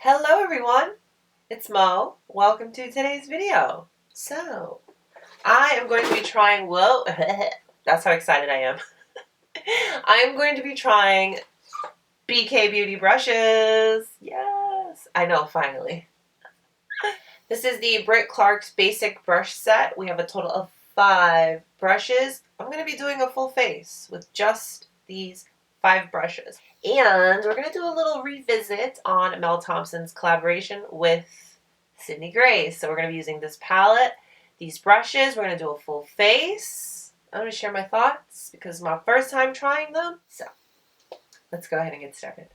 Hello everyone, it's Mo. Welcome to today's video. So, I am going to be trying, whoa, that's how excited I am. I'm going to be trying BK Beauty brushes. Yes, I know, finally. This is the BRIT CLARKE's basic brush set. We have a total of 5 brushes. I'm going to be doing a full face with just these 5 brushes. And we're going to do a little revisit on Mel Thompson's collaboration with Sydney Grace. So we're going to be using this palette, these brushes. We're going to do a full face. I'm going to share my thoughts because it's my first time trying them. So let's go ahead and get started.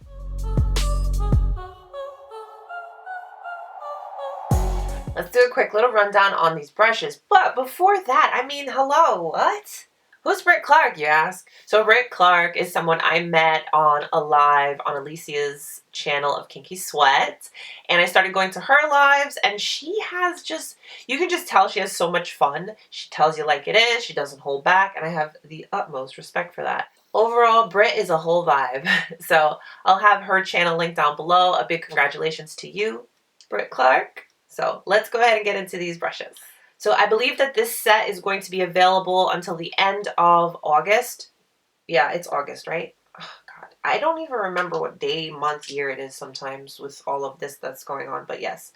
Let's do a quick little rundown on these brushes. But before that, I mean, hello, what? Who's BRIT CLARKE, you ask? So BRIT CLARKE is someone I met on a live on Alicia's channel of Kinky Sweat. And I started going to her lives, and she has just, you can just tell she has so much fun. She tells you like it is, she doesn't hold back, and I have the utmost respect for that. Overall, Brit is a whole vibe. So I'll have her channel linked down below. A big congratulations to you, BRIT CLARKE. So let's go ahead and get into these brushes. So I believe that this set is going to be available until the end of August. Yeah, it's August, right? Oh, God. I don't even remember what day, month, year it is sometimes with all of this that's going on, but yes.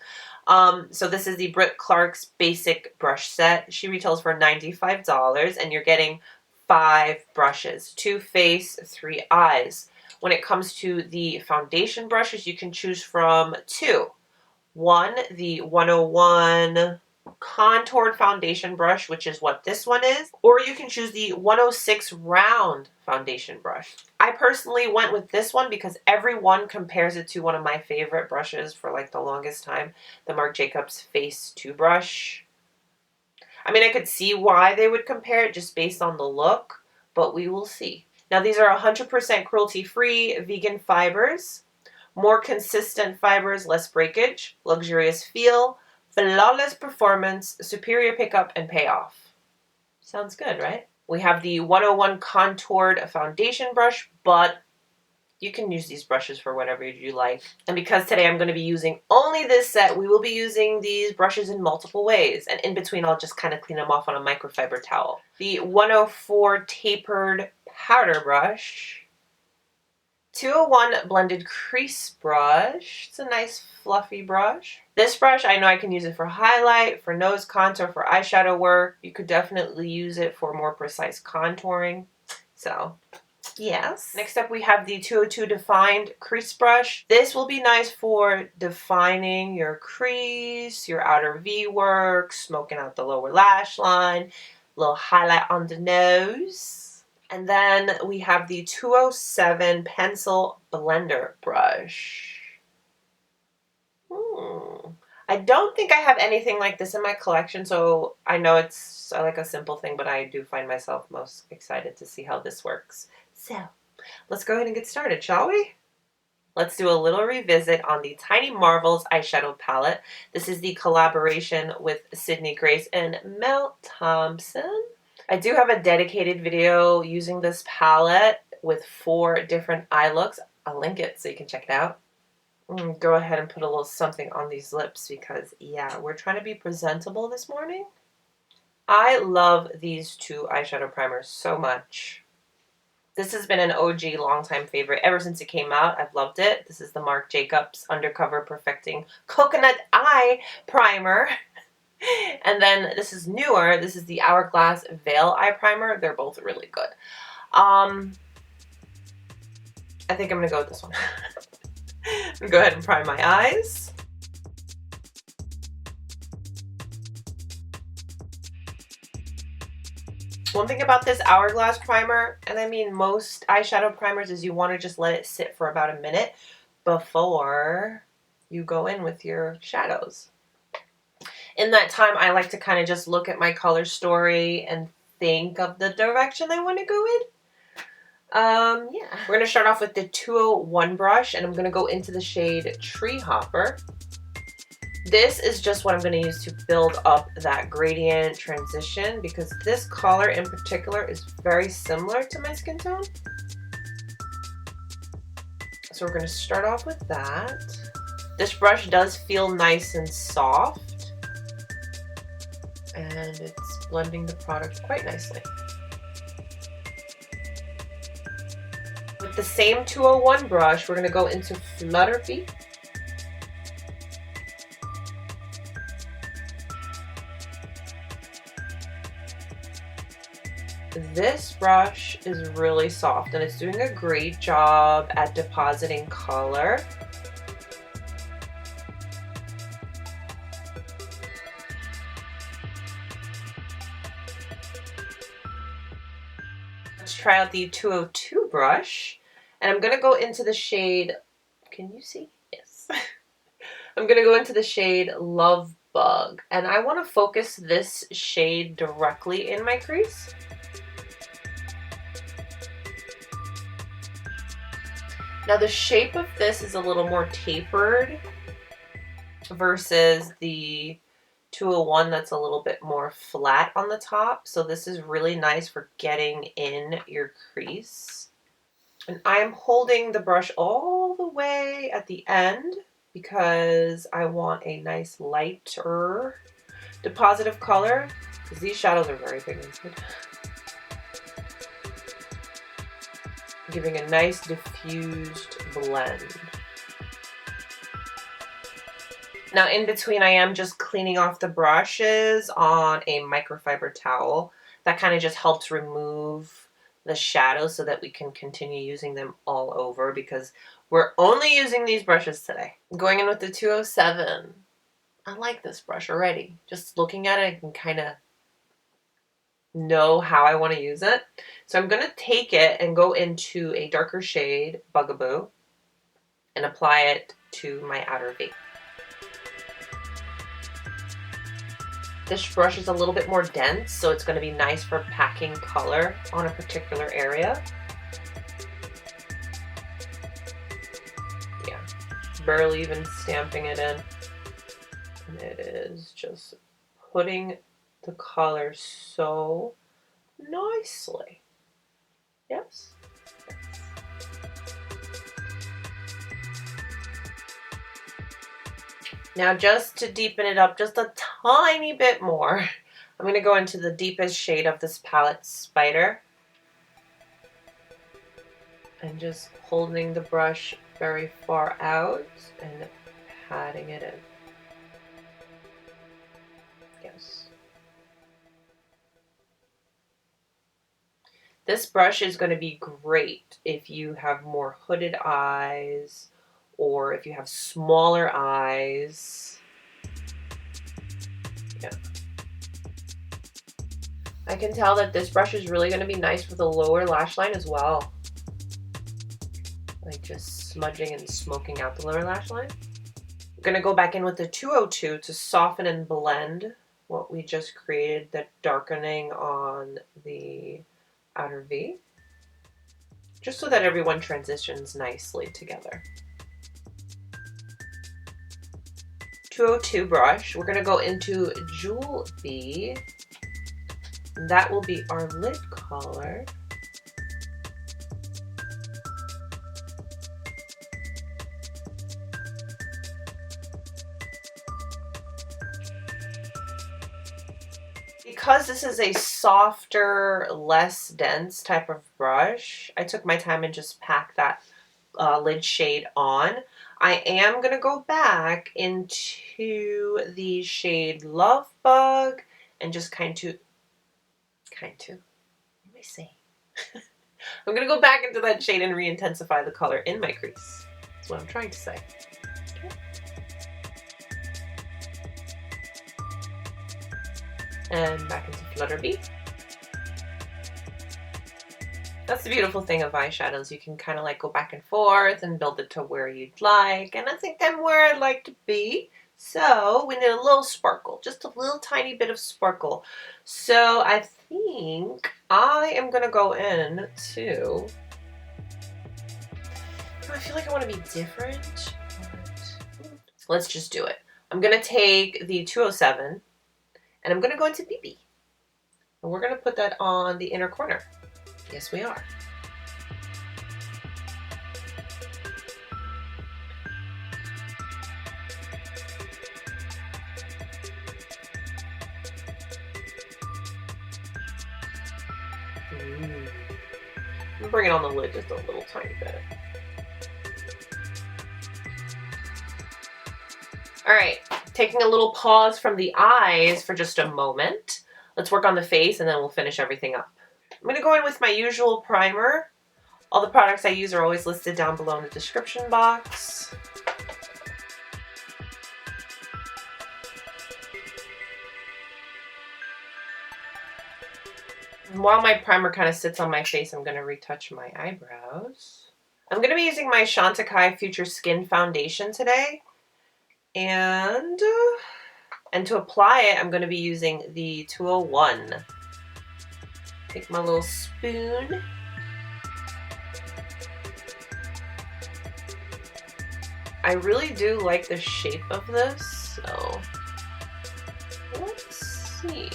So this is the BRIT CLARKE's basic brush set. She retails for $95, and you're getting 5 brushes, 2 face, 3 eyes. When it comes to the foundation brushes, you can choose from 2. One, the 101 contoured foundation brush, which is what this one is, or you can choose the 106 round foundation brush. I personally went with this one because everyone compares it to one of my favorite brushes for like the longest time, the Marc Jacobs Face 2 brush. I mean, I could see why they would compare it just based on the look, but we will see. Now, these are 100% cruelty-free vegan fibers, more consistent fibers, less breakage, luxurious feel, flawless performance, superior pickup, and payoff. Sounds good, right? We have the 101 contoured foundation brush, but you can use these brushes for whatever you like. And because today I'm going to be using only this set, we will be using these brushes in multiple ways. And in between, I'll just kind of clean them off on a microfiber towel. The 104 tapered powder brush. 201 blended crease brush. It's a nice fluffy brush. This brush, I know I can use it for highlight, for nose contour, for eyeshadow work. You could definitely use it for more precise contouring. So, yes. Next up we have the 202 defined crease brush. This will be nice for defining your crease, your outer V work, smoking out the lower lash line, little highlight on the nose. And then we have the 207 pencil blender brush. I don't think I have anything like this in my collection, so I know it's like a simple thing, but I do find myself most excited to see how this works. So, let's go ahead and get started, shall we? Let's do a little revisit on the Tiny Marvels eyeshadow palette. This is the collaboration with Sydney Grace and Mel Thompson. I do have a dedicated video using this palette with 4 different eye looks. I'll link it so you can check it out. Go ahead and put a little something on these lips because, yeah, we're trying to be presentable this morning. I love these 2 eyeshadow primers so much. This has been an OG long-time favorite ever since it came out. I've loved it. This is the Marc Jacobs Undercover Perfecting Coconut Eye Primer. And then this is newer. This is the Hourglass Veil Eye Primer. They're both really good. I think I'm going to go with this one. I'm going to go ahead and prime my eyes. One thing about this Hourglass primer, and I mean most eyeshadow primers, is you want to just let it sit for about a minute before you go in with your shadows. In that time, I like to kind of just look at my color story and think of the direction I want to go in. Yeah. We're going to start off with the 201 brush, and I'm going to go into the shade Tree Hopper. This is just what I'm going to use to build up that gradient transition because this color in particular is very similar to my skin tone. So we're going to start off with that. This brush does feel nice and soft, and it's blending the product quite nicely. With the same 201 brush, we're going to go into Flutterby. This brush is really soft and it's doing a great job at depositing color. Let's try out the 202 brush, and I'm going to go into the shade, can you see? Yes. I'm going to go into the shade Love Bug, and I want to focus this shade directly in my crease. Now the shape of this is a little more tapered versus the 201 that's a little bit more flat on the top. So this is really nice for getting in your crease. And I am holding the brush all the way at the end because I want a nice lighter deposit of color, because these shadows are very pigmented. Giving a nice diffused blend. Now in between, I am just cleaning off the brushes on a microfiber towel. That kind of just helps remove the shadows so that we can continue using them all over, because we're only using these brushes today. I'm going in with the 207. I like this brush already. Just looking at it, I can kind of know how I want to use it. So I'm going to take it and go into a darker shade, Bugaboo, and apply it to my outer V. This brush is a little bit more dense, so it's going to be nice for packing color on a particular area. Yeah, barely even stamping it in. And it is just putting the color so nicely. Yes. Now just to deepen it up just a tiny bit more, I'm going to go into the deepest shade of this palette, Spider. And just holding the brush very far out and patting it in. Yes. This brush is going to be great if you have more hooded eyes or if you have smaller eyes. Yeah. I can tell that this brush is really going to be nice for the lower lash line as well. Like just smudging and smoking out the lower lash line. I'm going to go back in with the 202 to soften and blend what we just created, the darkening on the outer V, just so that everyone transitions nicely together. 202 brush, we're going to go into Jewel B. That will be our lid color. Because this is a softer, less dense type of brush, I took my time and just packed that lid shade on. I am going to go back into the shade Love Bug and just kind of, let me see. I'm going to go back into that shade and re-intensify the color in my crease. That's what I'm trying to say. Okay. And back into Flutterby. That's the beautiful thing of eyeshadows. You can kind of like go back and forth and build it to where you'd like. And I think I'm where I'd like to be. So we need a little sparkle, just a little tiny bit of sparkle. So I think I am going to go in to, I feel like I want to be different. Let's just do it. I'm going to take the 207 and I'm going to go into BB. And we're going to put that on the inner corner. Yes, we are. I'm bringing on the lid just a little tiny bit. Alright, taking a little pause from the eyes for just a moment. Let's work on the face and then we'll finish everything up. I'm going to go in with my usual primer. All the products I use are always listed down below in the description box. And while my primer kind of sits on my face, I'm going to retouch my eyebrows. I'm going to be using my Chantecaille Future Skin Foundation today. And to apply it, I'm going to be using the 201. Take my little spoon. I really do like the shape of this, so let's see.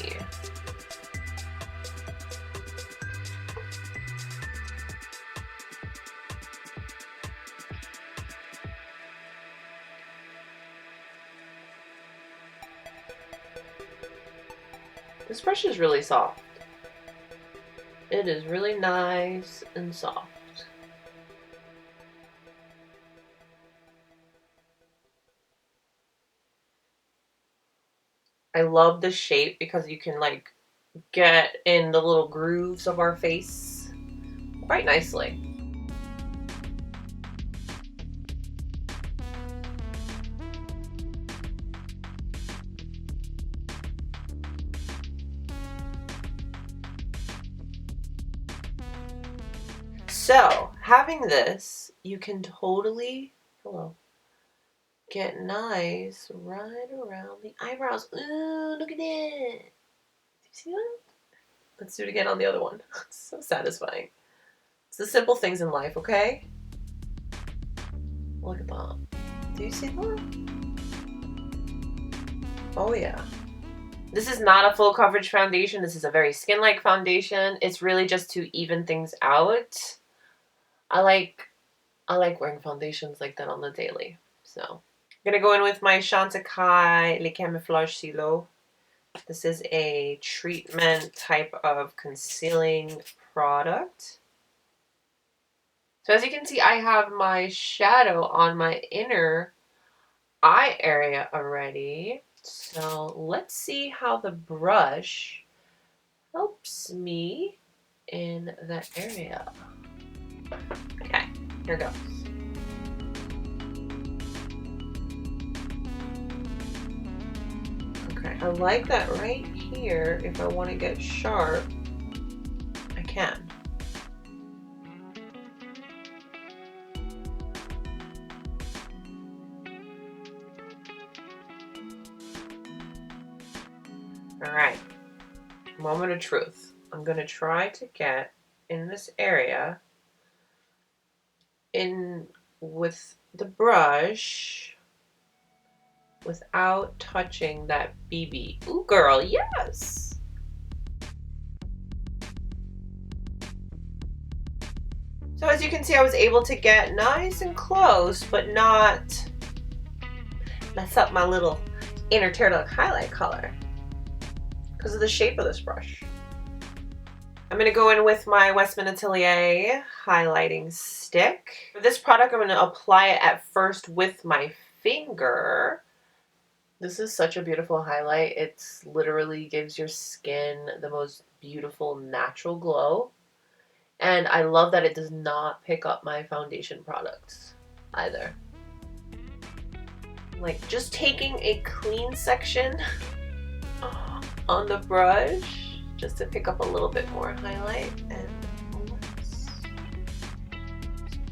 This brush is really soft. It is really nice and soft. I love the shape because you can like get in the little grooves of our face quite nicely. So, having this, you can totally, get nice right around the eyebrows. Ooh, look at it. See that? Let's do it again on the other one. It's so satisfying. It's the simple things in life, okay? Look at that. Do you see that? Oh yeah. This is not a full coverage foundation. This is a very skin-like foundation. It's really just to even things out. I like wearing foundations like that on the daily. So I'm gonna go in with my Chantecaille Le Camouflage Silo. This is a treatment type of concealing product. So as you can see, I have my shadow on my inner eye area already. So let's see how the brush helps me in that area. Okay, here goes. Okay, I like that right here. If I want to get sharp, I can. Alright, moment of truth. I'm going to try to get in this area in with the brush without touching that BB. Ooh, girl, yes! So as you can see, I was able to get nice and close, but not mess up my little inner tear duct highlight color because of the shape of this brush. I'm going to go in with my Westman Atelier highlighting stick. For this product, I'm going to apply it at first with my finger. This is such a beautiful highlight. It literally gives your skin the most beautiful natural glow. And I love that it does not pick up my foundation products either. Like just taking a clean section on the brush just to pick up a little bit more highlight, and let's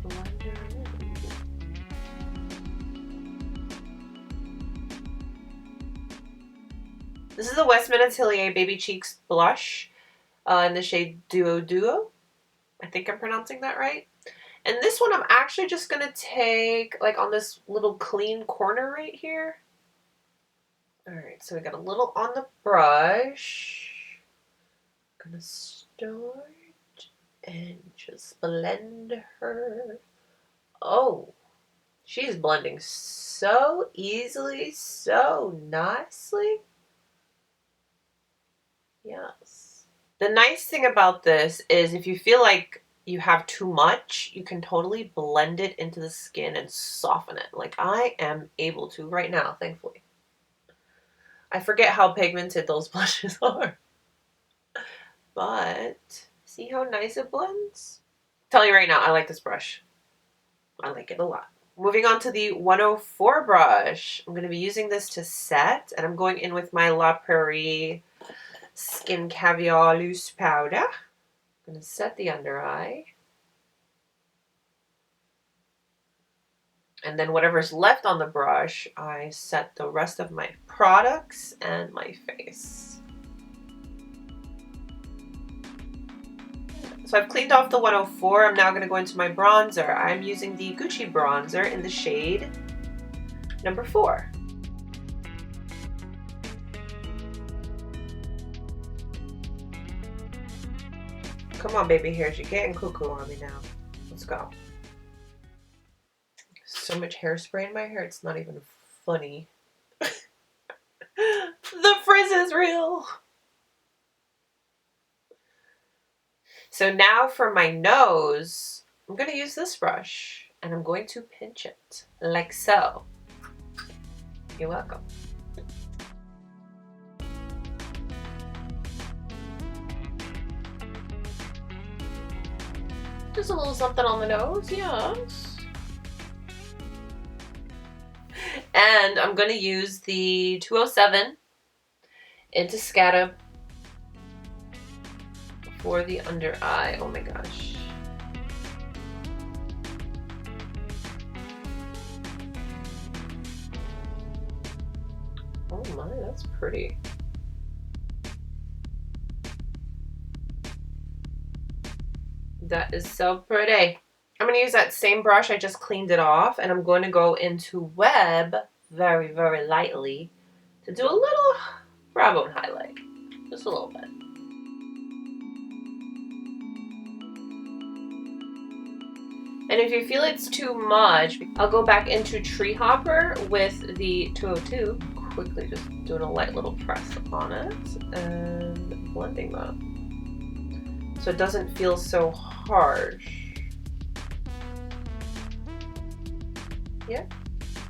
blend her in. This is the Westman Atelier Baby Cheeks blush in the shade Duo Duo. I think I'm pronouncing that right. And this one I'm actually just going to take like on this little clean corner right here. Alright, so we got a little on the brush. I'm going to start and just blend her. Oh, she's blending so easily, so nicely. Yes. The nice thing about this is if you feel like you have too much, you can totally blend it into the skin and soften it. Like I am able to right now, thankfully. I forget how pigmented those blushes are. But see how nice it blends? Tell you right now, I like this brush. I like it a lot. Moving on to the 104 brush. I'm going to be using this to set, and I'm going in with my La Prairie Skin Caviar Loose Powder. I'm going to set the under eye. And then whatever's left on the brush, I set the rest of my products and my face. So I've cleaned off the 104. I'm now going to go into my bronzer. I'm using the Gucci bronzer in the shade number 4. Come on, baby hairs. You're getting cuckoo on me now. Let's go. So much hairspray in my hair, it's not even funny. The frizz is real. So now for my nose, I'm going to use this brush and I'm going to pinch it like so. You're welcome. Just a little something on the nose, yes. And I'm going to use the 207 into Scatter for the under eye. Oh my gosh. Oh my, that's pretty. That is so pretty. I'm going to use that same brush. I just cleaned it off, and I'm going to go into Web very, very lightly to do a little brow bone highlight. Just a little bit. And if you feel it's too much, I'll go back into Tree Hopper with the 202. Quickly just doing a light little press on it and blending that so it doesn't feel so harsh. Yeah.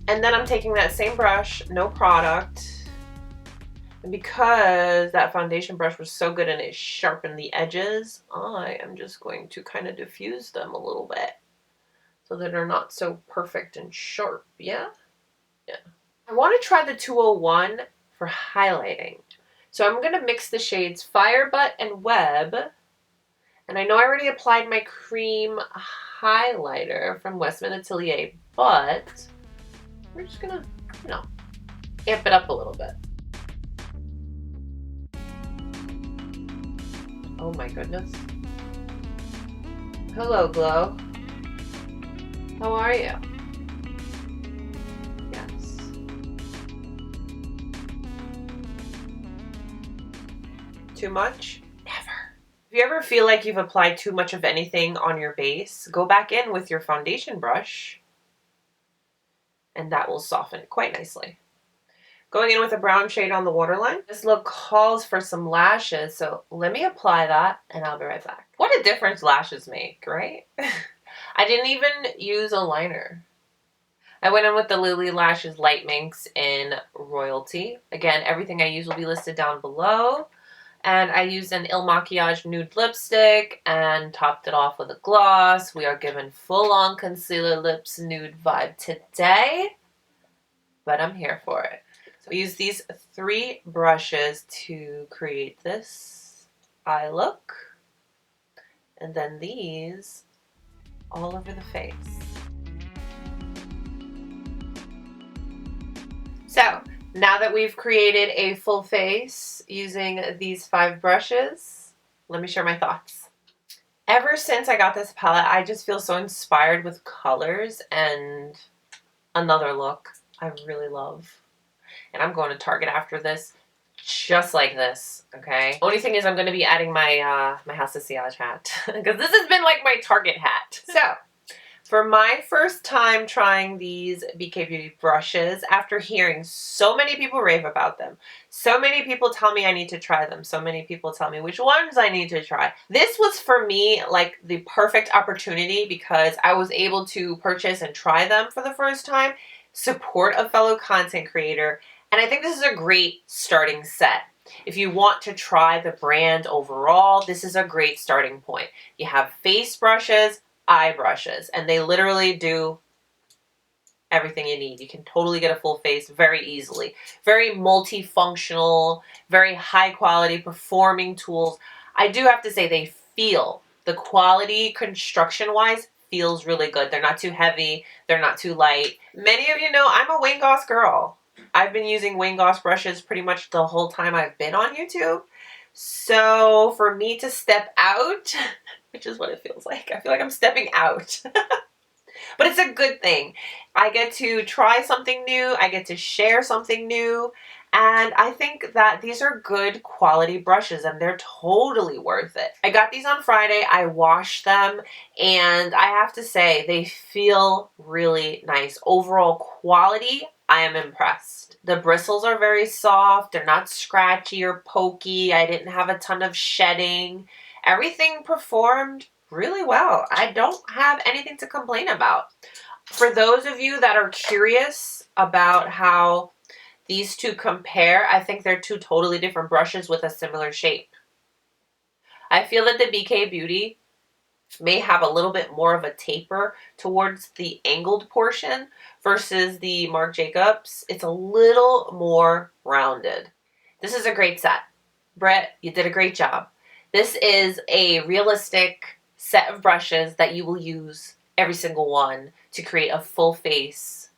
And then I'm taking that same brush, no product, and because that foundation brush was so good and it sharpened the edges, I am just going to kind of diffuse them a little bit so that they're not so perfect and sharp. Yeah? Yeah. I want to try the 201 for highlighting. So I'm going to mix the shades Firebutt and Web. And I know I already applied my cream highlighter from Westman Atelier, but we're just gonna, you know, amp it up a little bit. Oh my goodness. Hello, Glow. How are you? Yes. Too much? Never. If you ever feel like you've applied too much of anything on your base, go back in with your foundation brush and that will soften it quite nicely. Going in with a brown shade on the waterline. This look calls for some lashes, so let me apply that and I'll be right back. What a difference lashes make, right? I didn't even use a liner. I went in with the Lily Lashes Light Minx in Royalty. Again, everything I use will be listed down below. And I used an Il Makiage nude lipstick and topped it off with a gloss. We are given full-on concealer lips nude vibe today, but I'm here for it. So I use these 3 brushes to create this eye look, and then these all over the face. So now that we've created a full face using these 5 brushes, let me share my thoughts. Ever since I got this palette, I just feel so inspired with colors and another look I really love. And I'm going to Target after this, just like this, okay? Only thing is I'm going to be adding my my House of Sillage hat, because this has been like my Target hat. So, For my first time trying these BK Beauty brushes, after hearing so many people rave about them, so many people tell me I need to try them, so many people tell me which ones I need to try, this was for me like the perfect opportunity because I was able to purchase and try them for the first time, support a fellow content creator, and I think this is a great starting set. If you want to try the brand overall, this is a great starting point. You have face brushes, eye brushes, and they literally do everything you need. You can totally get a full face very easily. Very multifunctional, very high quality performing tools. I do have to say they feel, the quality construction wise feels really good. They're not too heavy, they're not too light. Many of you know I'm a Wayne Goss girl. I've been using Wayne Goss brushes pretty much the whole time I've been on YouTube. So for me to step out, which is what it feels like. I feel like I'm stepping out. But it's a good thing. I get to try something new. I get to share something new. And I think that these are good quality brushes and they're totally worth it. I got these on Friday. I washed them and I have to say they feel really nice. Overall quality, I am impressed. The bristles are very soft. They're not scratchy or pokey. I didn't have a ton of shedding. Everything performed really well. I don't have anything to complain about. For those of you that are curious about how these two compare, I think they're two totally different brushes with a similar shape. I feel that the BK Beauty may have a little bit more of a taper towards the angled portion versus the Marc Jacobs. It's a little more rounded. This is a great set. Britt, you did a great job. This is a realistic set of brushes that you will use every single one to create a full face.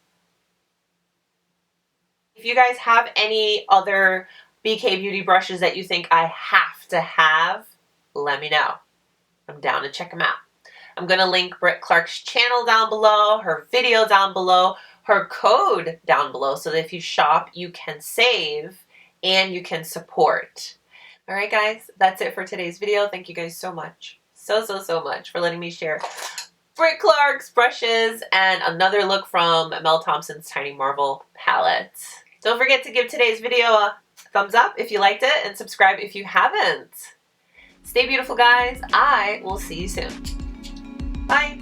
If you guys have any other BK Beauty brushes that you think I have to have, let me know. I'm down to check them out. I'm going to link BRIT CLARKE's channel down below, her video down below, her code down below, so that if you shop, you can save and you can support. Alright guys, that's it for today's video. Thank you guys so much. So much for letting me share BRIT CLARKE's brushes and another look from Mel Thompson's Tiny Marvel palette. Don't forget to give today's video a thumbs up if you liked it and subscribe if you haven't. Stay beautiful, guys. I will see you soon. Bye.